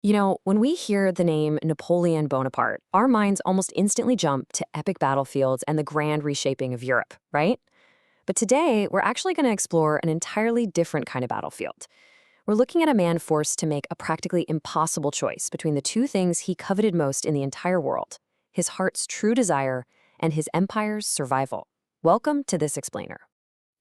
You know, when we hear the name Napoleon Bonaparte, our minds almost instantly jump to epic battlefields and the grand reshaping of Europe, right? But today, we're actually going to explore an entirely different kind of battlefield. We're looking at a man forced to make a practically impossible choice between the two things he coveted most in the entire world: his heart's true desire and his empire's survival. Welcome to This Explainer.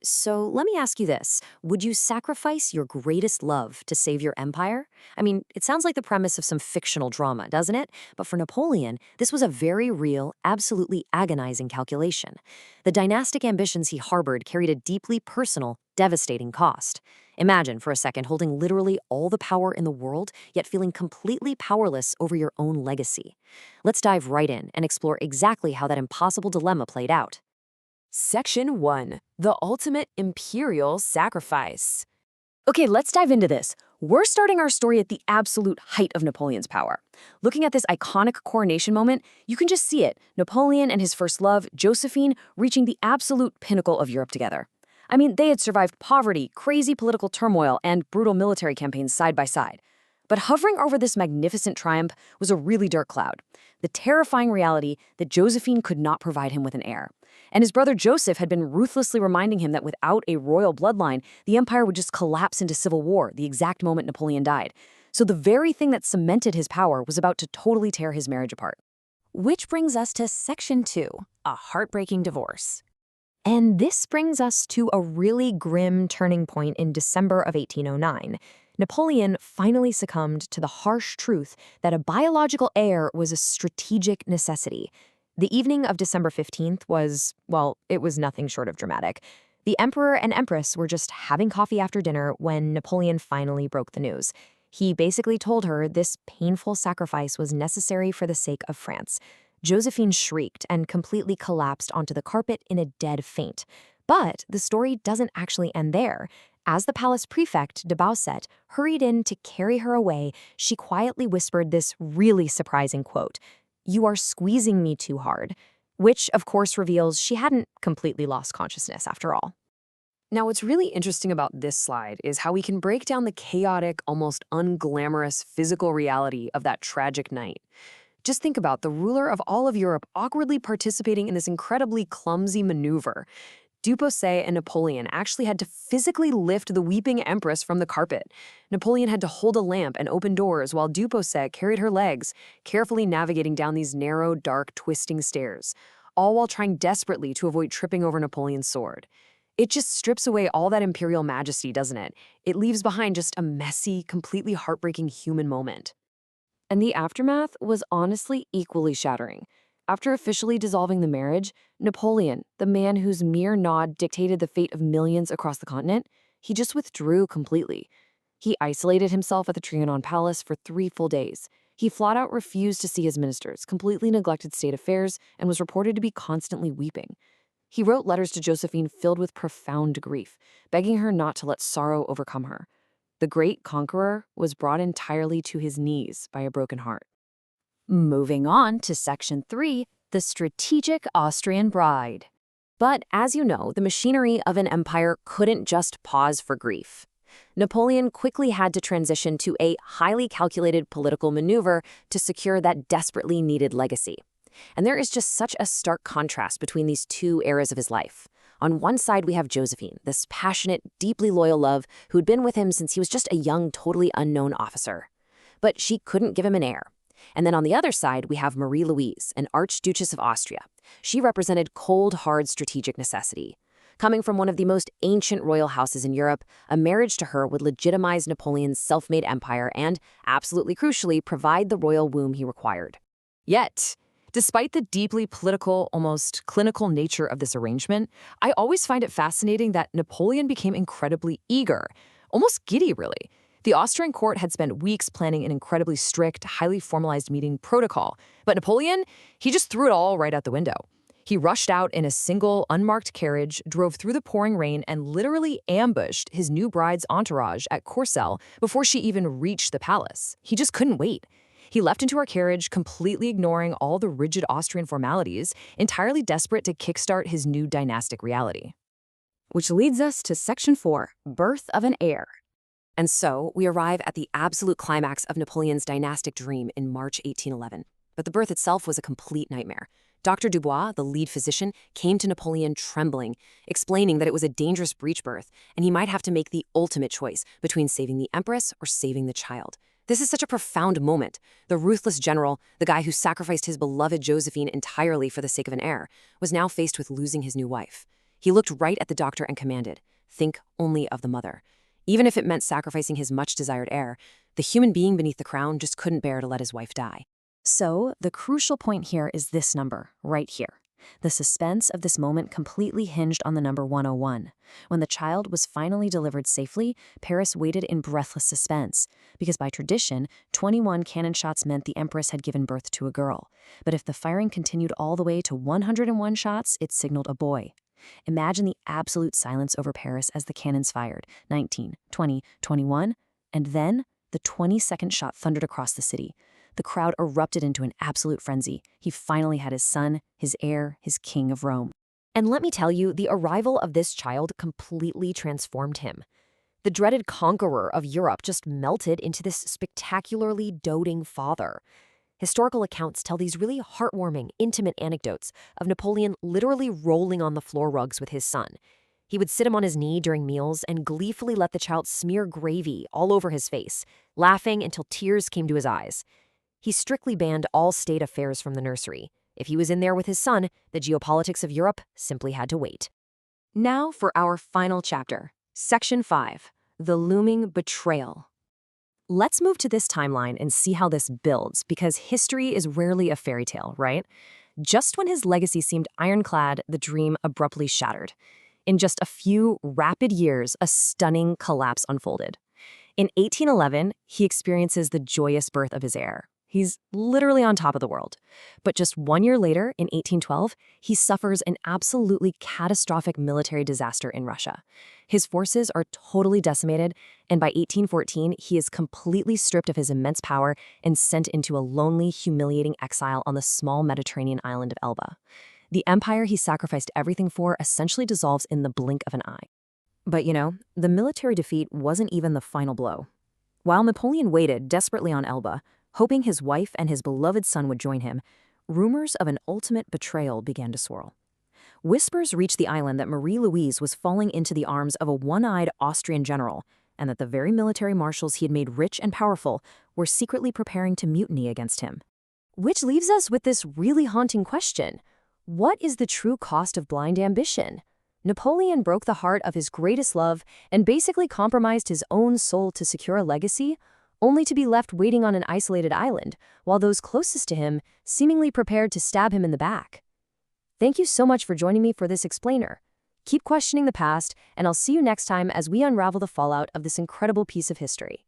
So let me ask you this. Would you sacrifice your greatest love to save your empire? I mean, it sounds like the premise of some fictional drama, doesn't it? But for Napoleon, this was a very real, absolutely agonizing calculation. The dynastic ambitions he harbored carried a deeply personal, devastating cost. Imagine for a second holding literally all the power in the world, yet feeling completely powerless over your own legacy. Let's dive right in and explore exactly how that impossible dilemma played out. Section 1. The Ultimate Imperial Sacrifice. Okay, let's dive into this. We're starting our story at the absolute height of Napoleon's power. Looking at this iconic coronation moment, you can just see it: Napoleon and his first love, Josephine, reaching the absolute pinnacle of Europe together. I mean, they had survived poverty, crazy political turmoil, and brutal military campaigns side by side. But hovering over this magnificent triumph was a really dark cloud: the terrifying reality that Josephine could not provide him with an heir. And his brother Joseph had been ruthlessly reminding him that without a royal bloodline, the empire would just collapse into civil war the exact moment Napoleon died. So the very thing that cemented his power was about to totally tear his marriage apart. Which brings us to Section 2, a heartbreaking divorce. And this brings us to a really grim turning point in December of 1809. Napoleon finally succumbed to the harsh truth that a biological heir was a strategic necessity. The evening of December 15th was, well, it was nothing short of dramatic. The emperor and empress were just having coffee after dinner when Napoleon finally broke the news. He basically told her this painful sacrifice was necessary for the sake of France. Josephine shrieked and completely collapsed onto the carpet in a dead faint. But the story doesn't actually end there. As the palace prefect, de Beausset, hurried in to carry her away, she quietly whispered this really surprising quote: "You are squeezing me too hard," which, of course, reveals she hadn't completely lost consciousness after all. Now, what's really interesting about this slide is how we can break down the chaotic, almost unglamorous physical reality of that tragic night. Just think about the ruler of all of Europe awkwardly participating in this incredibly clumsy maneuver. Dupousset and Napoleon actually had to physically lift the weeping empress from the carpet. Napoleon had to hold a lamp and open doors while Dupousset carried her legs, carefully navigating down these narrow, dark, twisting stairs, all while trying desperately to avoid tripping over Napoleon's sword. It just strips away all that imperial majesty, doesn't it? It leaves behind just a messy, completely heartbreaking human moment. And the aftermath was honestly equally shattering. After officially dissolving the marriage, Napoleon, the man whose mere nod dictated the fate of millions across the continent, he just withdrew completely. He isolated himself at the Trianon Palace for 3 full days. He flat out refused to see his ministers, completely neglected state affairs, and was reported to be constantly weeping. He wrote letters to Josephine filled with profound grief, begging her not to let sorrow overcome her. The great conqueror was brought entirely to his knees by a broken heart. Moving on to Section 3, the strategic Austrian bride. But as you know, the machinery of an empire couldn't just pause for grief. Napoleon quickly had to transition to a highly calculated political maneuver to secure that desperately needed legacy. And there is just such a stark contrast between these two eras of his life. On one side, we have Josephine, this passionate, deeply loyal love who'd been with him since he was just a young, totally unknown officer. But she couldn't give him an heir. And then on the other side, we have Marie-Louise, an Archduchess of Austria. She represented cold, hard strategic necessity. Coming from one of the most ancient royal houses in Europe, a marriage to her would legitimize Napoleon's self-made empire and, absolutely crucially, provide the royal womb he required. Yet, despite the deeply political, almost clinical nature of this arrangement, I always find it fascinating that Napoleon became incredibly eager, almost giddy, really. The Austrian court had spent weeks planning an incredibly strict, highly formalized meeting protocol, but Napoleon, he just threw it all right out the window. He rushed out in a single, unmarked carriage, drove through the pouring rain, and literally ambushed his new bride's entourage at Courcelles before she even reached the palace. He just couldn't wait. He leapt into her carriage, completely ignoring all the rigid Austrian formalities, entirely desperate to kickstart his new dynastic reality. Which leads us to Section 4, Birth of an Heir. And so we arrive at the absolute climax of Napoleon's dynastic dream in March 1811. But the birth itself was a complete nightmare. Dr. Dubois, the lead physician, came to Napoleon trembling, explaining that it was a dangerous breech birth, and he might have to make the ultimate choice between saving the empress or saving the child. This is such a profound moment. The ruthless general, the guy who sacrificed his beloved Josephine entirely for the sake of an heir, was now faced with losing his new wife. He looked right at the doctor and commanded, "Think only of the mother." Even if it meant sacrificing his much-desired heir, the human being beneath the crown just couldn't bear to let his wife die. So, the crucial point here is this number, right here. The suspense of this moment completely hinged on the number 101. When the child was finally delivered safely, Paris waited in breathless suspense, because by tradition, 21 cannon shots meant the empress had given birth to a girl. But if the firing continued all the way to 101 shots, it signaled a boy. Imagine the absolute silence over Paris as the cannons fired, 19, 20, 21, and then the 22nd shot thundered across the city. The crowd erupted into an absolute frenzy. He finally had his son, his heir, his king of Rome. And let me tell you, the arrival of this child completely transformed him. The dreaded conqueror of Europe just melted into this spectacularly doting father. Historical accounts tell these really heartwarming, intimate anecdotes of Napoleon literally rolling on the floor rugs with his son. He would sit him on his knee during meals and gleefully let the child smear gravy all over his face, laughing until tears came to his eyes. He strictly banned all state affairs from the nursery. If he was in there with his son, the geopolitics of Europe simply had to wait. Now for our final chapter, Section 5, The Looming Betrayal. Let's move to this timeline and see how this builds, because history is rarely a fairy tale, right? Just when his legacy seemed ironclad, the dream abruptly shattered. In just a few rapid years, a stunning collapse unfolded. In 1811, he experiences the joyous birth of his heir. He's literally on top of the world. But just 1 year later, in 1812, he suffers an absolutely catastrophic military disaster in Russia. His forces are totally decimated, and by 1814, he is completely stripped of his immense power and sent into a lonely, humiliating exile on the small Mediterranean island of Elba. The empire he sacrificed everything for essentially dissolves in the blink of an eye. But the military defeat wasn't even the final blow. While Napoleon waited desperately on Elba, hoping his wife and his beloved son would join him, rumors of an ultimate betrayal began to swirl. Whispers reached the island that Marie-Louise was falling into the arms of a one-eyed Austrian general, and that the very military marshals he had made rich and powerful were secretly preparing to mutiny against him. Which leaves us with this really haunting question. What is the true cost of blind ambition? Napoleon broke the heart of his greatest love and basically compromised his own soul to secure a legacy, only to be left waiting on an isolated island, while those closest to him seemingly prepared to stab him in the back. Thank you so much for joining me for this explainer. Keep questioning the past, and I'll see you next time as we unravel the fallout of this incredible piece of history.